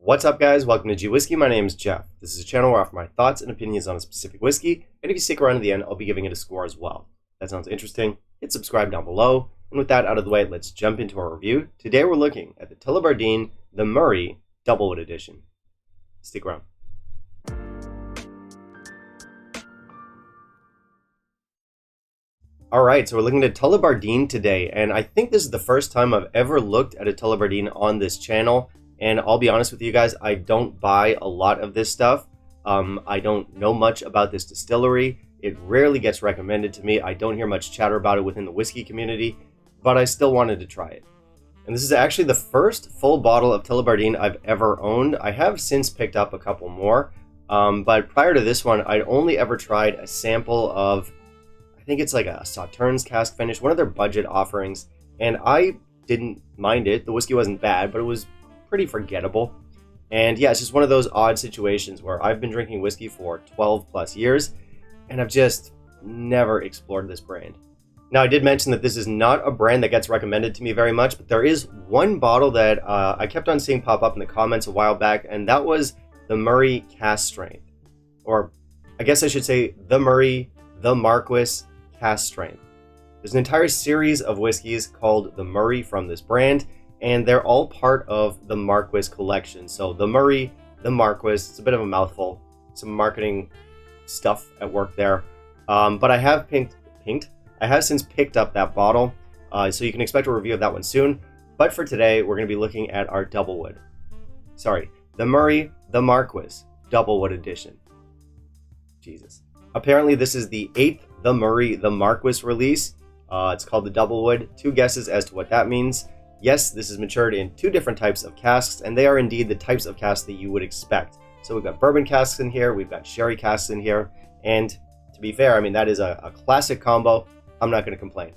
What's up, guys? Welcome to G Whiskey. My name is Jeff. This is a channel where I offer my thoughts and opinions on a specific whiskey, and if you stick around to the end, I'll be giving it a score as well. If that sounds interesting, hit subscribe down below. And with that out of the way, let's jump into our review. Today we're looking at the Tullibardine, the Murray Doublewood Edition. Stick around. Alright, so we're looking at Tullibardine today, and I think this is the first time I've ever looked at a Tullibardine on this channel. And I'll be honest with you guys, I don't buy a lot of this stuff. I don't know much about this distillery. It rarely gets recommended to me. I don't hear much chatter about it within the whiskey community, but I still wanted to try it. And this is actually the first full bottle of Tullibardine I've ever owned. I have since picked up a couple more, but prior to this one, I'd only ever tried a sample of, I think it's like a Sauternes cask finish, one of their budget offerings, and I didn't mind it. The whiskey wasn't bad, but it was pretty forgettable. And yeah, it's just one of those odd situations where I've been drinking whiskey for 12 plus years and I've just never explored this brand. Now, I did mention that this is not a brand that gets recommended to me very much, but there is one bottle that I kept on seeing pop up in the comments a while back, and that was the Murray Cask Strength, or I guess I should say the Murray, the Marquis Cask Strength. There's an entire series of whiskeys called the Murray from this brand, and they're all part of the Marquis collection. So the Murray, the Marquis, it's a bit of a mouthful, some marketing stuff at work there. But I have I have since picked up that bottle, so you can expect a review of that one soon. But for today, we're going to be looking at our Doublewood. Sorry, the Murray, the Marquis Doublewood Edition. Jesus. Apparently this is the 8th The Murray, the Marquis release. It's called the Doublewood. 2 guesses as to what that means. Yes, this is matured in 2 different types of casks, and they are indeed the types of casks that you would expect. So we've got bourbon casks in here, we've got sherry casks in here, and to be fair, I mean, that is a classic combo. I'm not going to complain.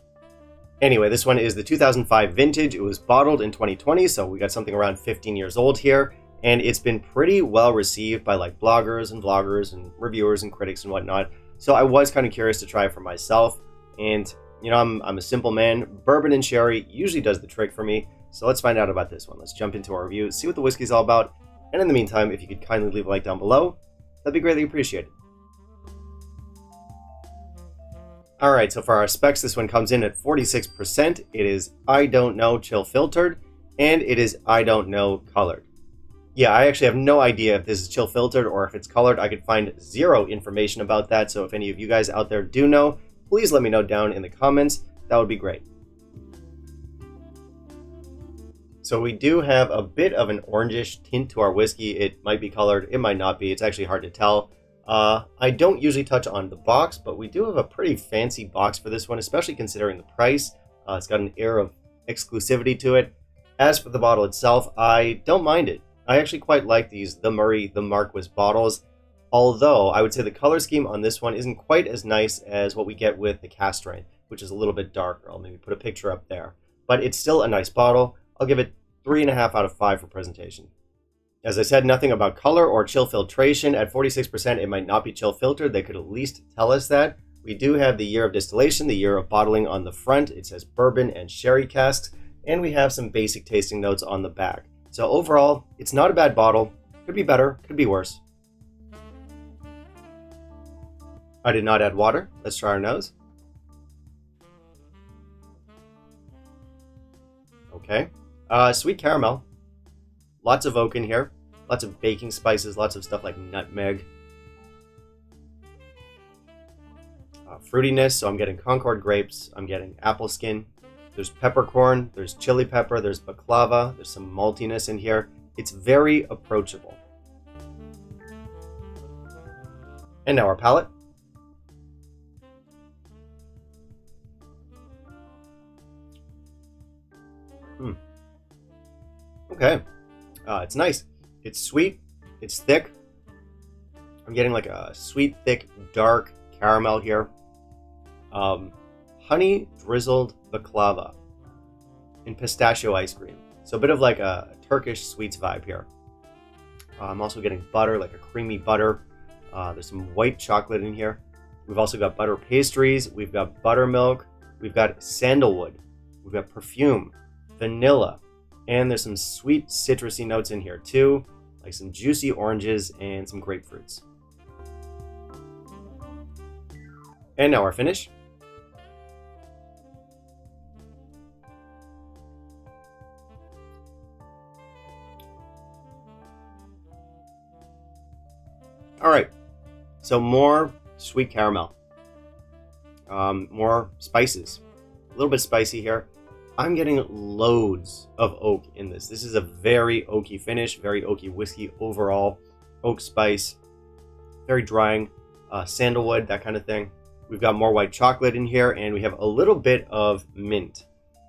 Anyway, this one is the 2005 vintage. It was bottled in 2020, so we got something around 15 years old here, and it's been pretty well received by like bloggers and vloggers and reviewers and critics and whatnot. So I was kind of curious to try it for myself, and you know, I'm a simple man. Bourbon and sherry usually does the trick for me. So let's find out about this one. Let's jump into our review, see what the whiskey's all about. And in the meantime, if you could kindly leave a like down below, that'd be greatly appreciated. Alright, so for our specs, this one comes in at 46%. It is I don't know chill filtered, and it is I don't know colored. Yeah, I actually have no idea if this is chill filtered or if it's colored. I could find zero information about that. So if any of you guys out there do know, please let me know down in the comments. That would be great. So we do have a bit of an orangish tint to our whiskey. It might be colored, it might not be. It's actually hard to tell. I don't usually touch on the box, but we do have a pretty fancy box for this one, especially considering the price. It's got an air of exclusivity to it. As for the bottle itself, I don't mind it. I actually quite like these The Murray, the Marquis bottles. Although, I would say the color scheme on this one isn't quite as nice as what we get with the cask strength, which is a little bit darker. I'll maybe put a picture up there. But it's still a nice bottle. I'll give it 3.5 out of 5 for presentation. As I said, nothing about color or chill filtration. At 46%, it might not be chill filtered. They could at least tell us that. We do have the year of distillation, the year of bottling on the front. It says bourbon and sherry casks. And we have some basic tasting notes on the back. So overall, it's not a bad bottle. Could be better, could be worse. I did not add water. Let's try our nose. Okay. Sweet caramel. Lots of oak in here. Lots of baking spices. Lots of stuff like nutmeg. Fruitiness. So I'm getting Concord grapes. I'm getting apple skin. There's peppercorn. There's chili pepper. There's baklava. There's some maltiness in here. It's very approachable. And now our palate. Okay, it's nice. It's sweet. It's thick. I'm getting like a sweet, thick, dark caramel here. Honey drizzled baklava and pistachio ice cream. So a bit of like a Turkish sweets vibe here. I'm also getting butter, like a creamy butter. There's some white chocolate in here. We've also got butter pastries. We've got buttermilk. We've got sandalwood. We've got perfume, vanilla, and there's some sweet citrusy notes in here too, like some juicy oranges and some grapefruits. And now our finish. All right, so more sweet caramel, more spices, a little bit spicy here. I'm getting loads of oak in this. This is a very oaky finish, very oaky whiskey overall. Oak spice, very drying, sandalwood, that kind of thing. We've got more white chocolate in here, and we have a little bit of mint.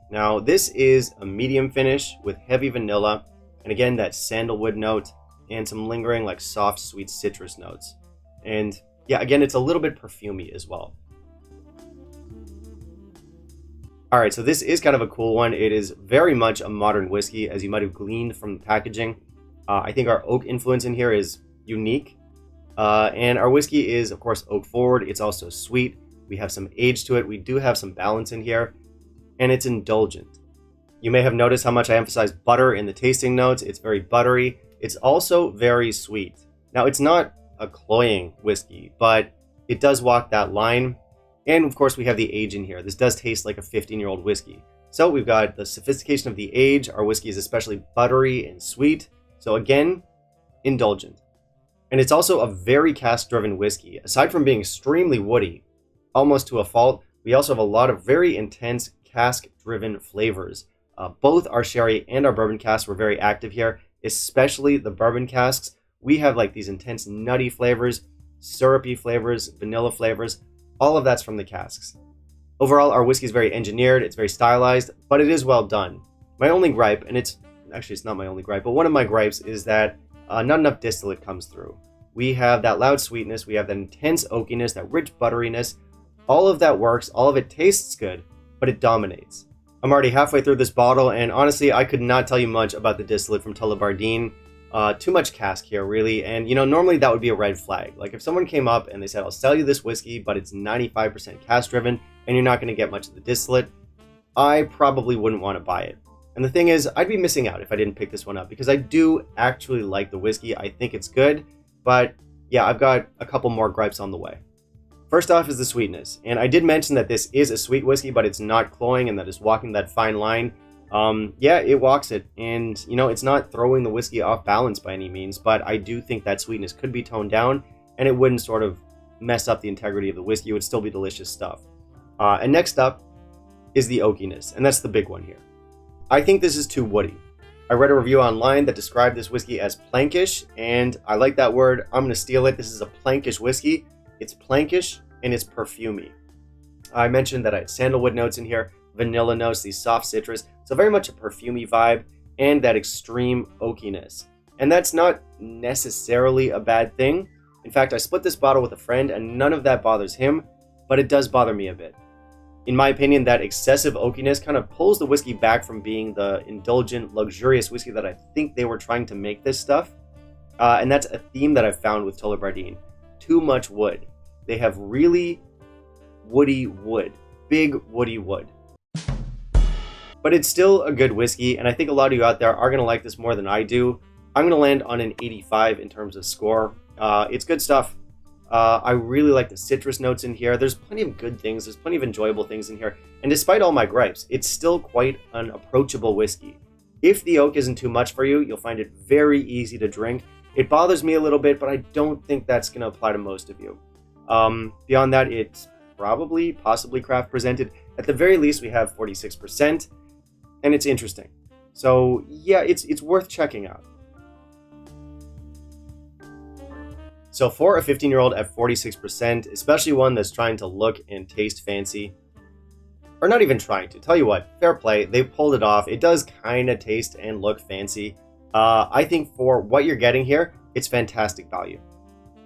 Now, this is a medium finish with heavy vanilla, and again, that sandalwood note, and some lingering like soft sweet citrus notes. And yeah, again, it's a little bit perfumey as well. All right, so this is kind of a cool one. It is very much a modern whiskey, as you might have gleaned from the packaging. I think our oak influence in here is unique. And our whiskey is, of course, oak forward. It's also sweet. We have some age to it. We do have some balance in here, and it's indulgent. You may have noticed how much I emphasize butter in the tasting notes. It's very buttery. It's also very sweet. Now, it's not a cloying whiskey, but it does walk that line. And of course, we have the age in here. This does taste like a 15-year-old whiskey. So we've got the sophistication of the age. Our whiskey is especially buttery and sweet. So again, indulgent. And it's also a very cask-driven whiskey. Aside from being extremely woody, almost to a fault, we also have a lot of very intense cask-driven flavors. Both our sherry and our bourbon casks were very active here, especially the bourbon casks. We have like these intense nutty flavors, syrupy flavors, vanilla flavors. All of that's from the casks. Overall, our whiskey is very engineered, it's very stylized, but it is well done. My only gripe, and it's not my only gripe, but one of my gripes is that not enough distillate comes through. We have that loud sweetness, we have that intense oakiness, that rich butteriness. All of that works, all of it tastes good, but it dominates. I'm already halfway through this bottle, and honestly, I could not tell you much about the distillate from Tullibardine. Too much cask here, really, and normally that would be a red flag. Like if someone came up and they said, I'll sell you this whiskey, but it's 95% cask driven, and you're not going to get much of the distillate, I probably wouldn't want to buy it. And the thing is, I'd be missing out if I didn't pick this one up, because I do actually like the whiskey. I think it's good, but yeah, I've got a couple more gripes on the way. First off is the sweetness, and I did mention that this is a sweet whiskey, but it's not cloying and that it's walking that fine line. Yeah, it walks it, and it's not throwing the whiskey off balance by any means, but I do think that sweetness could be toned down, and it wouldn't sort of mess up the integrity of the whiskey. It would still be delicious stuff. And next up is the oakiness, and that's the big one here. I think this is too woody. I read a review online that described this whiskey as plankish, and I like that word. I'm going to steal it. This is a plankish whiskey. It's plankish, and it's perfumey. I mentioned that I had sandalwood notes in here, vanilla notes, these soft citrus, so very much a perfumey vibe, and that extreme oakiness. And that's not necessarily a bad thing. In fact, I split this bottle with a friend, and none of that bothers him, but it does bother me a bit. In my opinion, that excessive oakiness kind of pulls the whiskey back from being the indulgent, luxurious whiskey that I think they were trying to make this stuff. And that's a theme that I've found with Tullibardine. Too much wood. They have really woody wood. Big woody wood. But it's still a good whiskey, and I think a lot of you out there are going to like this more than I do. I'm going to land on an 85 in terms of score. It's good stuff. I really like the citrus notes in here. There's plenty of good things. There's plenty of enjoyable things in here. And despite all my gripes, it's still quite an approachable whiskey. If the oak isn't too much for you, you'll find it very easy to drink. It bothers me a little bit, but I don't think that's going to apply to most of you. Beyond that, it's possibly craft presented. At the very least, we have 46%, and it's interesting. So yeah, it's worth checking out. So for a 15-year-old at 46%, especially one that's trying to look and taste fancy, or not even trying to, tell you what, fair play, they pulled it off. It does kind of taste and look fancy. I think for what you're getting here, it's fantastic value.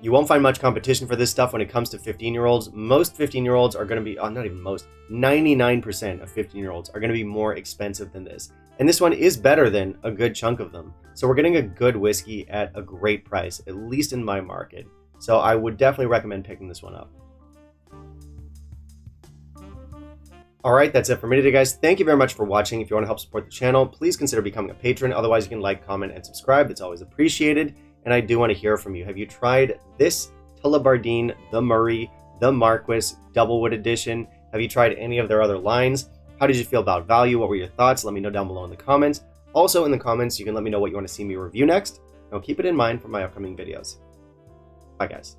You won't find much competition for this stuff when it comes to 15-year-olds. Most 15-year-olds are going to be, not even most, 99% of 15-year-olds are going to be more expensive than this. And this one is better than a good chunk of them. So we're getting a good whiskey at a great price, at least in my market. So I would definitely recommend picking this one up. All right, that's it for me today, guys. Thank you very much for watching. If you want to help support the channel, please consider becoming a patron. Otherwise, you can like, comment, and subscribe. It's always appreciated. And I do want to hear from you. Have you tried this Tullibardine, the Murray, the Marquis Doublewood Edition? Have you tried any of their other lines? How did you feel about value? What were your thoughts? Let me know down below in the comments. Also in the comments, you can let me know what you want to see me review next. And I'll keep it in mind for my upcoming videos. Bye, guys.